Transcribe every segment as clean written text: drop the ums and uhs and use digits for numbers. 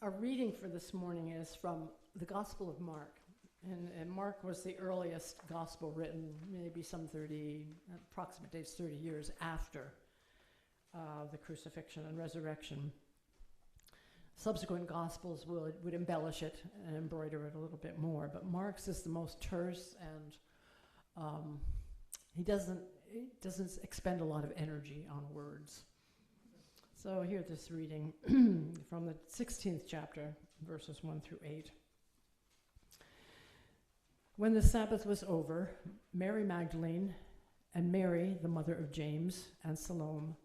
Our reading for this morning is from the Gospel of Mark. And Mark was the earliest gospel written, maybe some approximate dates 30 years after the crucifixion and resurrection. Subsequent gospels would embellish it and embroider it a little bit more, but Mark's is the most terse, and he doesn't expend a lot of energy on words. So here's this reading from the 16th chapter, verses 1 through 8. When the Sabbath was over, Mary Magdalene and Mary, the mother of James, and Salome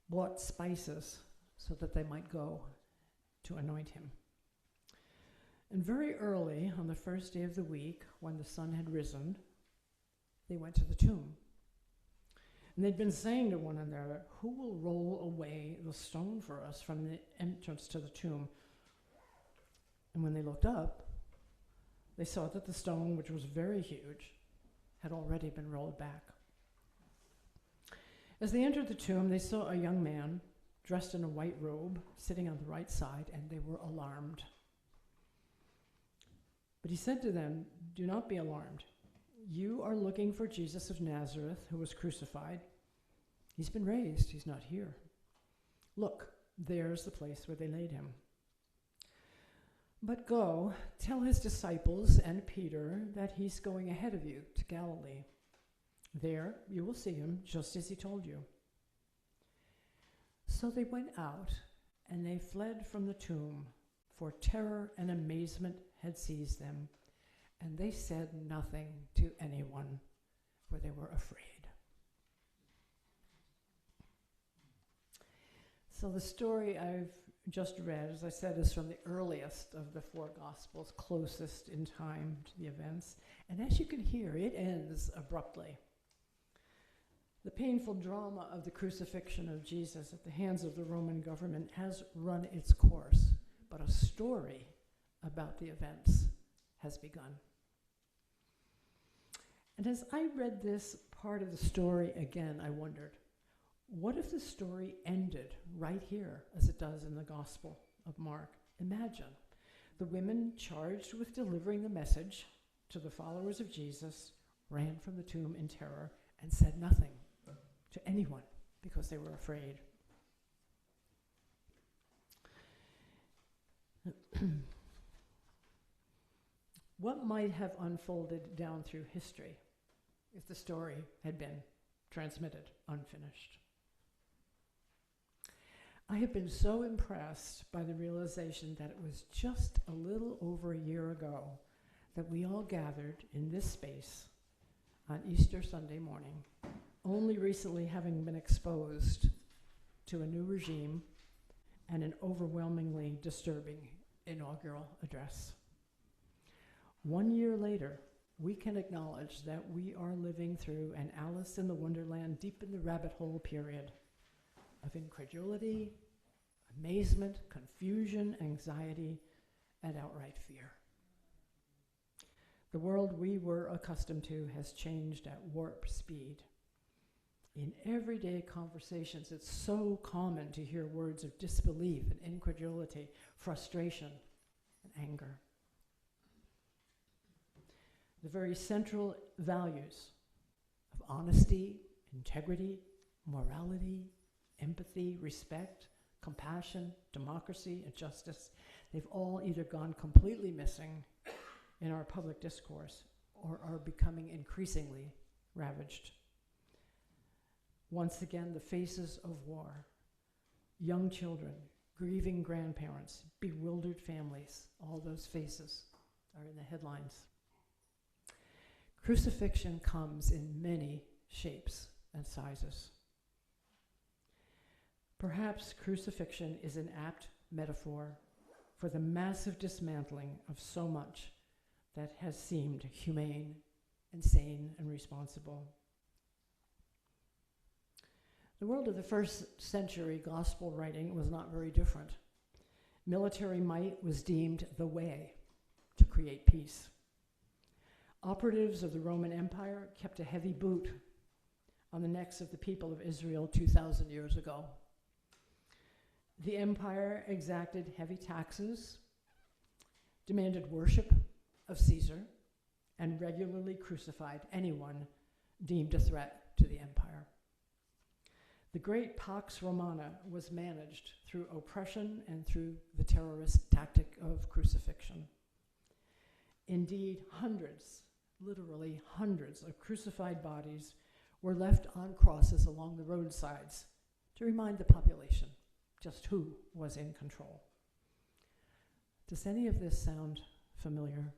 bought spices so that they might go to anoint him. And very early on the first day of the week, when the sun had risen, they went to the tomb. And they'd been saying to one another, "Who will roll away the stone for us from the entrance to the tomb?" And when they looked up, they saw that the stone, which was very huge, had already been rolled back. As they entered the tomb, they saw a young man dressed in a white robe sitting on the right side, and they were alarmed. But he said to them, "Do not be alarmed. You are looking for Jesus of Nazareth, who was crucified. He's been raised. He's not here. Look, there's the place where they laid him. But go, tell his disciples and Peter that he's going ahead of you to Galilee. There you will see him, just as he told you." So they went out, and they fled from the tomb, for terror and amazement had seized them, and they said nothing to anyone, for they were afraid. So the story I've just read, as I said, is from the earliest of the four Gospels, closest in time to the events. And as you can hear, it ends abruptly. The painful drama of the crucifixion of Jesus at the hands of the Roman government has run its course, but a story about the events has begun. And as I read this part of the story again, I wondered, what if the story ended right here, as it does in the Gospel of Mark? Imagine the women charged with delivering the message to the followers of Jesus ran from the tomb in terror and said nothing to anyone because they were afraid. What might have unfolded down through history if the story had been transmitted unfinished? I have been so impressed by the realization that it was just a little over a year ago that we all gathered in this space on Easter Sunday morning, only recently having been exposed to a new regime and an overwhelmingly disturbing inaugural address. 1 year later, we can acknowledge that we are living through an Alice in the Wonderland, deep in the rabbit hole period of incredulity, amazement, confusion, anxiety, and outright fear. The world we were accustomed to has changed at warp speed. In everyday conversations, it's so common to hear words of disbelief and incredulity, frustration, and anger. The very central values of honesty, integrity, morality, empathy, respect, compassion, democracy, and justice, they've all either gone completely missing in our public discourse or are becoming increasingly ravaged. Once again, the faces of war, young children, grieving grandparents, bewildered families, all those faces are in the headlines. Crucifixion comes in many shapes and sizes. Perhaps crucifixion is an apt metaphor for the massive dismantling of so much that has seemed humane and sane and responsible. The world of the first century gospel writing was not very different. Military might was deemed the way to create peace. Operatives of the Roman Empire kept a heavy boot on the necks of the people of Israel 2,000 years ago. The empire exacted heavy taxes, demanded worship of Caesar, and regularly crucified anyone deemed a threat to the empire. The great Pax Romana was managed through oppression and through the terrorist tactic of crucifixion. Indeed, hundreds, literally hundreds of crucified bodies were left on crosses along the roadsides to remind the population just who was in control. Does any of this sound familiar?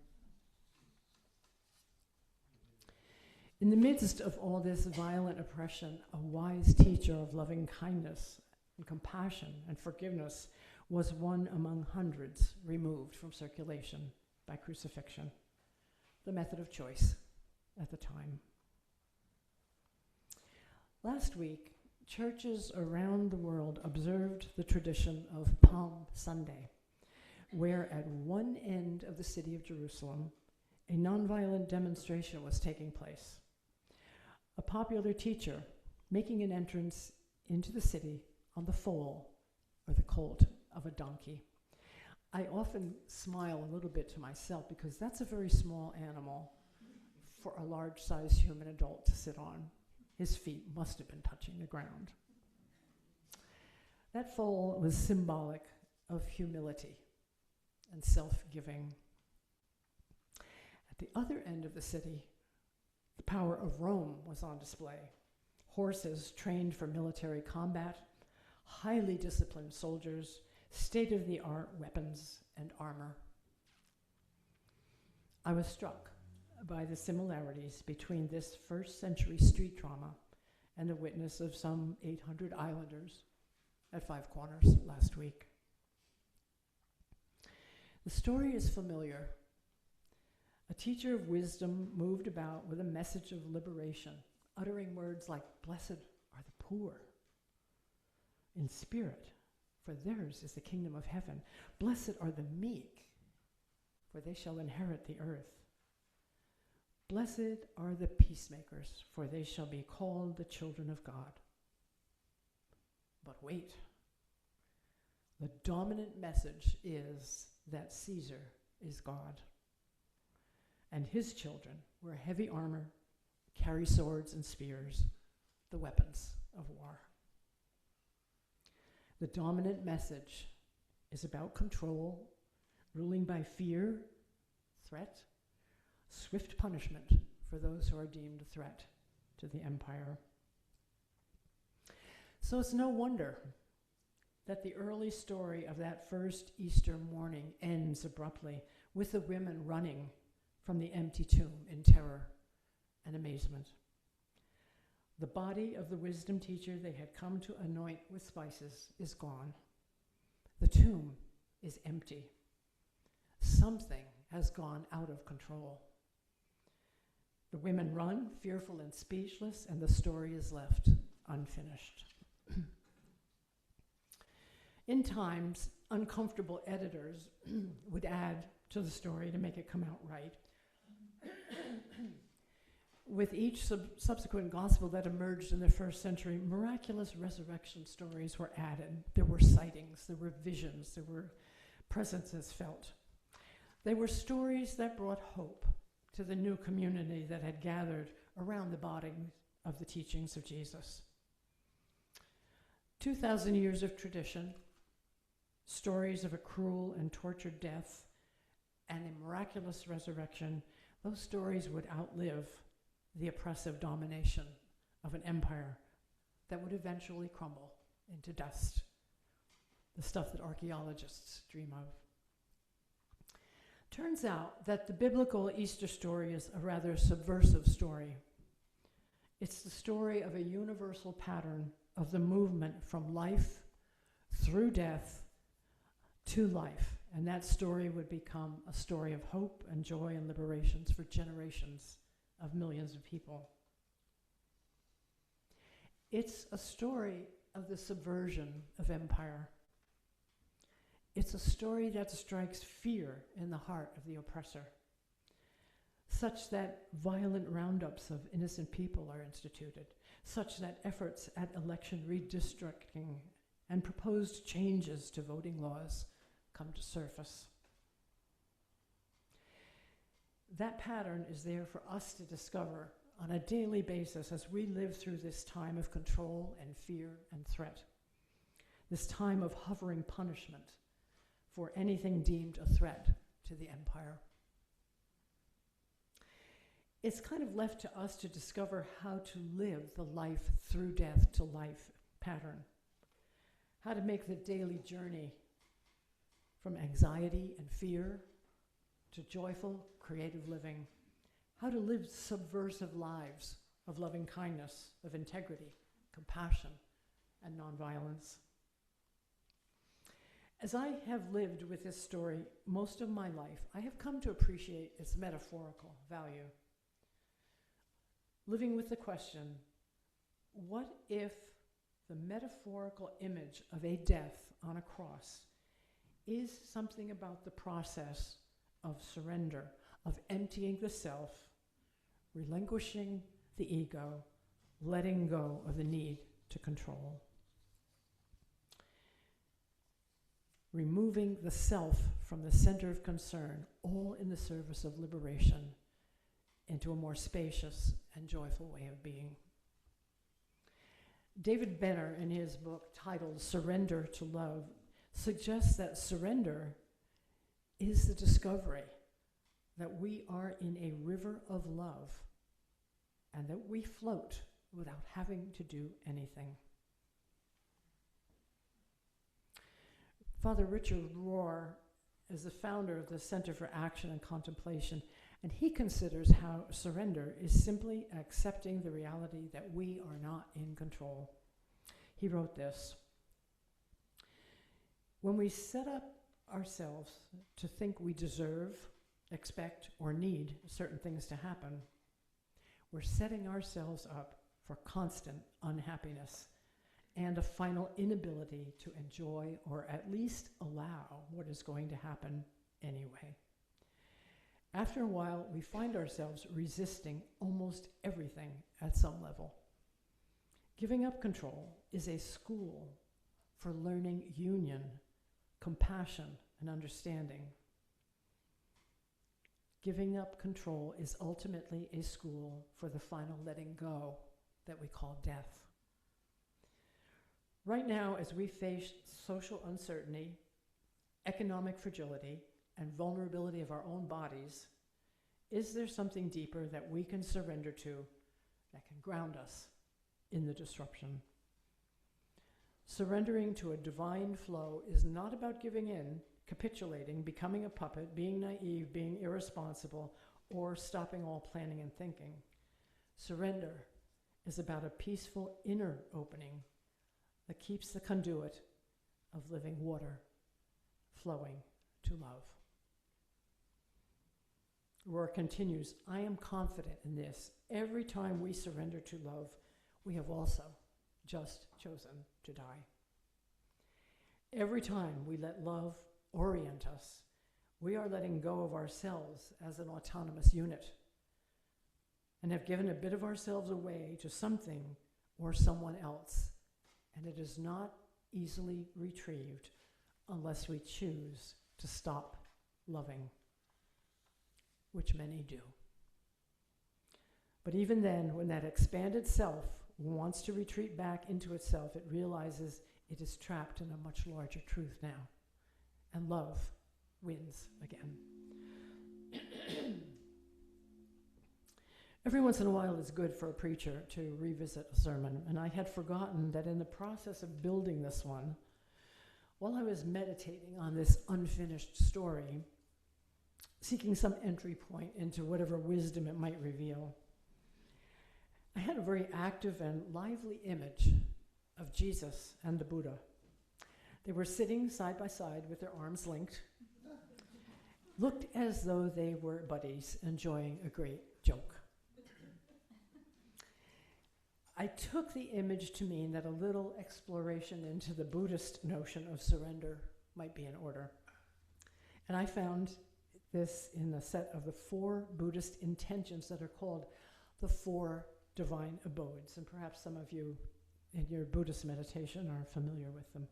In the midst of all this violent oppression, a wise teacher of loving kindness and compassion and forgiveness was one among hundreds removed from circulation by crucifixion, the method of choice at the time. Last week, churches around the world observed the tradition of Palm Sunday, where at one end of the city of Jerusalem, a nonviolent demonstration was taking place. A popular teacher making an entrance into the city on the foal, or the colt, of a donkey. I often smile a little bit to myself because that's a very small animal for a large-sized human adult to sit on. His feet must have been touching the ground. That foal was symbolic of humility and self-giving. At the other end of the city, the power of Rome was on display. Horses trained for military combat, highly disciplined soldiers, state-of-the-art weapons and armor. I was struck by the similarities between this first-century street drama and the witness of some 800 islanders at Five Corners last week. The story is familiar. A teacher of wisdom moved about with a message of liberation, uttering words like, "Blessed are the poor in spirit, for theirs is the kingdom of heaven. Blessed are the meek, for they shall inherit the earth. Blessed are the peacemakers, for they shall be called the children of God." But wait, the dominant message is that Caesar is God, and his children wear heavy armor, carry swords and spears, the weapons of war. The dominant message is about control, ruling by fear, threat, swift punishment for those who are deemed a threat to the empire. So it's no wonder that the early story of that first Easter morning ends abruptly with the women running from the empty tomb in terror and amazement. The body of the wisdom teacher they had come to anoint with spices is gone. The tomb is empty. Something has gone out of control. The women run, fearful and speechless, and the story is left unfinished. In times, uncomfortable editors would add to the story to make it come out right. With each subsequent gospel that emerged in the first century, miraculous resurrection stories were added. There were sightings, there were visions, there were presences felt. They were stories that brought hope to the new community that had gathered around the body of the teachings of Jesus. 2,000 years of tradition, stories of a cruel and tortured death, and a miraculous resurrection, those stories would outlive the oppressive domination of an empire that would eventually crumble into dust, the stuff that archaeologists dream of. Turns out that the biblical Easter story is a rather subversive story. It's the story of a universal pattern of the movement from life through death to life, and that story would become a story of hope and joy and liberations for generations of millions of people. It's a story of the subversion of empire. It's a story that strikes fear in the heart of the oppressor, such that violent roundups of innocent people are instituted, such that efforts at election redistricting and proposed changes to voting laws come to surface. That pattern is there for us to discover on a daily basis as we live through this time of control and fear and threat, this time of hovering punishment for anything deemed a threat to the empire. It's kind of left to us to discover how to live the life through death to life pattern, how to make the daily journey from anxiety and fear to joyful, creative living, how to live subversive lives of loving kindness, of integrity, compassion, and nonviolence. As I have lived with this story most of my life, I have come to appreciate its metaphorical value. Living with the question, what if the metaphorical image of a death on a cross is something about the process of surrender, of emptying the self, relinquishing the ego, letting go of the need to control. Removing the self from the center of concern, all in the service of liberation into a more spacious and joyful way of being. David Benner, in his book titled Surrender to Love, suggests that surrender is the discovery that we are in a river of love and that we float without having to do anything. Father Richard Rohr is the founder of the Center for Action and Contemplation, and he considers how surrender is simply accepting the reality that we are not in control. He wrote this: when we set up ourselves to think we deserve, expect, or need certain things to happen, we're setting ourselves up for constant unhappiness and a final inability to enjoy or at least allow what is going to happen anyway. After a while, we find ourselves resisting almost everything at some level. Giving up control is a school for learning union, compassion, and understanding. Giving up control is ultimately a school for the final letting go that we call death. Right now, as we face social uncertainty, economic fragility, and vulnerability of our own bodies, is there something deeper that we can surrender to that can ground us in the disruption? Surrendering to a divine flow is not about giving in, capitulating, becoming a puppet, being naive, being irresponsible, or stopping all planning and thinking. Surrender is about a peaceful inner opening that keeps the conduit of living water flowing to love. Rohr continues, I am confident in this. Every time we surrender to love, we have also just chosen to die. Every time we let love orient us, we are letting go of ourselves as an autonomous unit and have given a bit of ourselves away to something or someone else, and it is not easily retrieved unless we choose to stop loving, which many do. But even then, when that expanded self wants to retreat back into itself, it realizes it is trapped in a much larger truth now, and love wins again. Every once in a while it's good for a preacher to revisit a sermon, and I had forgotten that in the process of building this one, while I was meditating on this unfinished story, seeking some entry point into whatever wisdom it might reveal, I had a very active and lively image of Jesus and the Buddha. They were sitting side by side with their arms linked, looked as though they were buddies enjoying a great joke. I took the image to mean that a little exploration into the Buddhist notion of surrender might be in order. And I found this in the set of the 4 Buddhist intentions that are called the 4 divine abodes. And perhaps some of you in your Buddhist meditation are familiar with them.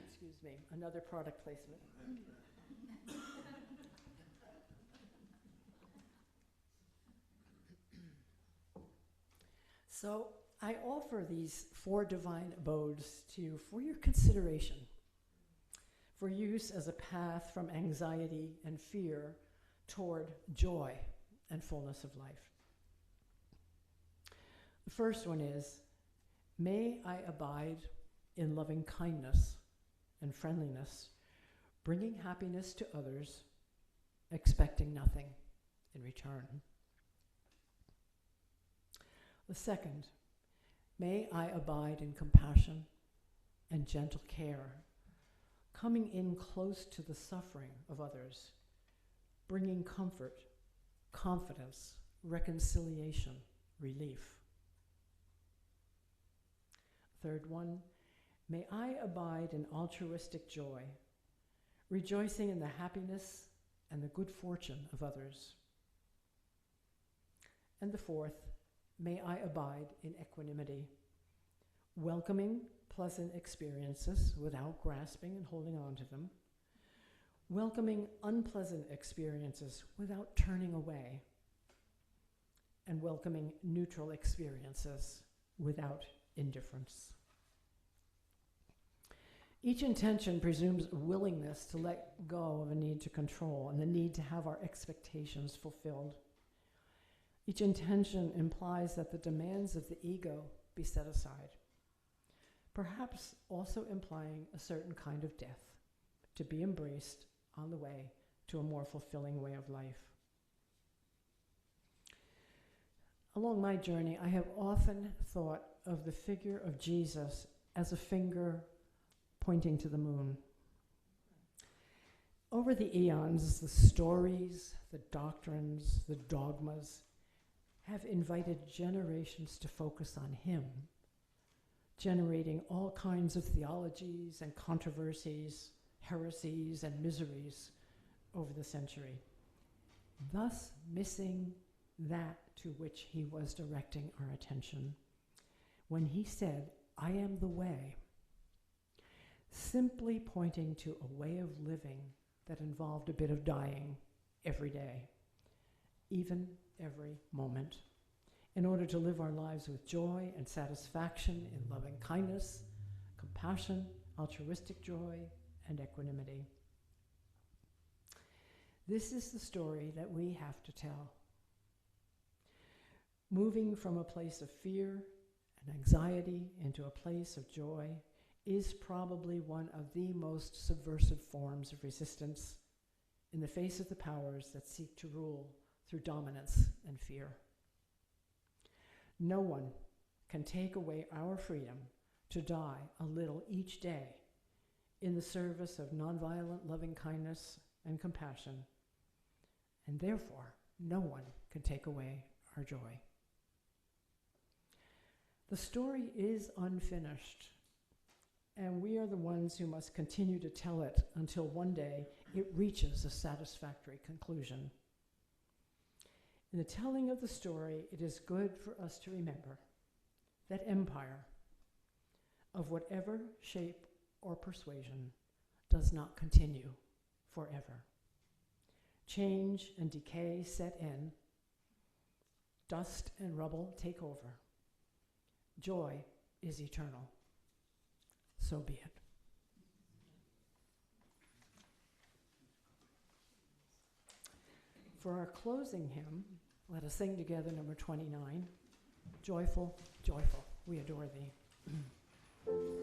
Excuse me, another product placement. So I offer these 4 divine abodes to you for your consideration, for use as a path from anxiety and fear toward joy and fullness of life. The first one is, may I abide in loving kindness and friendliness, bringing happiness to others, expecting nothing in return. The second, may I abide in compassion and gentle care, coming in close to the suffering of others, bringing comfort, confidence, reconciliation, relief. Third one, may I abide in altruistic joy, rejoicing in the happiness and the good fortune of others. And the fourth, may I abide in equanimity, welcoming pleasant experiences without grasping and holding on to them, welcoming unpleasant experiences without turning away, and welcoming neutral experiences without indifference. Each intention presumes a willingness to let go of a need to control and the need to have our expectations fulfilled. Each intention implies that the demands of the ego be set aside, perhaps also implying a certain kind of death to be embraced on the way to a more fulfilling way of life. Along my journey, I have often thought of the figure of Jesus as a finger pointing to the moon. Over the eons, the stories, the doctrines, the dogmas have invited generations to focus on him, generating all kinds of theologies and controversies, heresies and miseries over the century, thus missing that to which he was directing our attention when he said, "I am the way," simply pointing to a way of living that involved a bit of dying every day, even every moment, in order to live our lives with joy and satisfaction in loving kindness, compassion, altruistic joy, and equanimity. This is the story that we have to tell. Moving from a place of fear and anxiety into a place of joy is probably one of the most subversive forms of resistance in the face of the powers that seek to rule through dominance and fear. No one can take away our freedom to die a little each day in the service of nonviolent loving kindness and compassion, and therefore no one can take away our joy. The story is unfinished, and we are the ones who must continue to tell it until one day it reaches a satisfactory conclusion. In the telling of the story, it is good for us to remember that empire, of whatever shape or persuasion, does not continue forever. Change and decay set in, dust and rubble take over. Joy is eternal. So be it. For our closing hymn, let us sing together number 29, Joyful, Joyful, We Adore Thee. Joyful,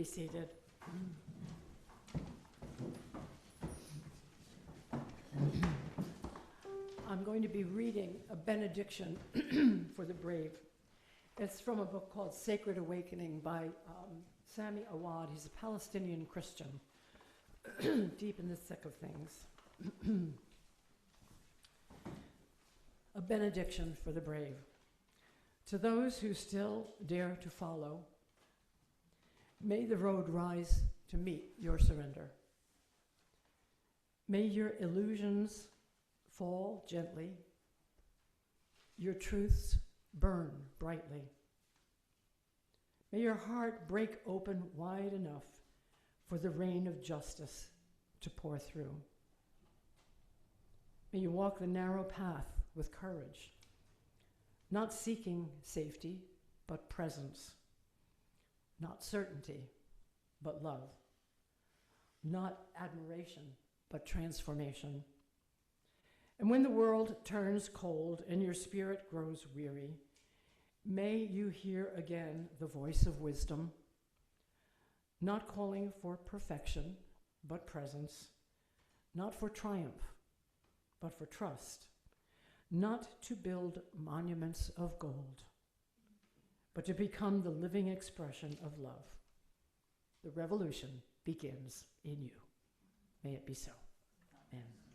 seated. I'm going to be reading a benediction for the brave. It's from a book called Sacred Awakening by Sami Awad. He's a Palestinian Christian, deep in the thick of things. A benediction for the brave. To those who still dare to follow, may the road rise to meet your surrender. May your illusions fall gently, your truths burn brightly. May your heart break open wide enough for the rain of justice to pour through. May you walk the narrow path with courage, not seeking safety, but presence, not certainty, but love, not admiration, but transformation. And when the world turns cold and your spirit grows weary, may you hear again the voice of wisdom, not calling for perfection, but presence, not for triumph, but for trust, not to build monuments of gold, but to become the living expression of love. The revolution begins in you. May it be so. Amen.